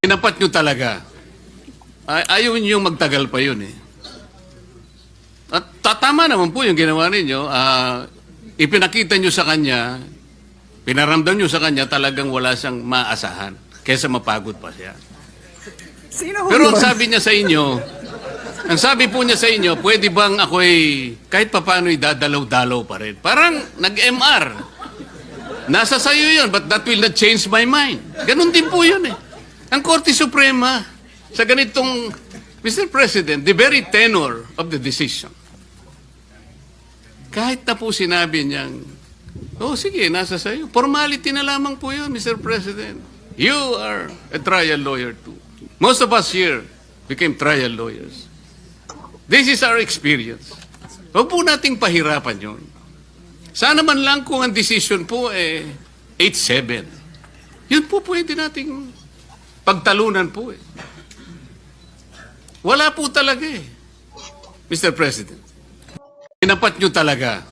Tinapat nyo talaga. Ayaw nyo magtagal pa yun eh. At tama naman po yung ginawa ninyo. Ipinakita nyo sa kanya, pinaramdam nyo sa kanya talagang wala siyang maasahan kaysa mapagod pa siya. Pero ang sabi niya sa inyo, ang sabi po niya sa inyo, pwede bang ako'y kahit papaano'y dadalaw-dalaw pa rin? Parang nag-MR. Nasa sayo yun, but that will not change my mind. Ganun din po yun eh. Ang Korte Suprema, sa ganitong, Mr. President, the very tenor of the decision, kahit na po sinabi niyang, oh sige, nasa sayo. Formality na lamang po yun, Mr. President. You are a trial lawyer too. Most of us here became trial lawyers. This is our experience. Huwag po nating pahirapan yun. Sana man lang kung ang decision po 8-7. Yun po pwede nating pagtalunan po eh. Wala po talaga eh, Mr. President. Tinapat nyo talaga.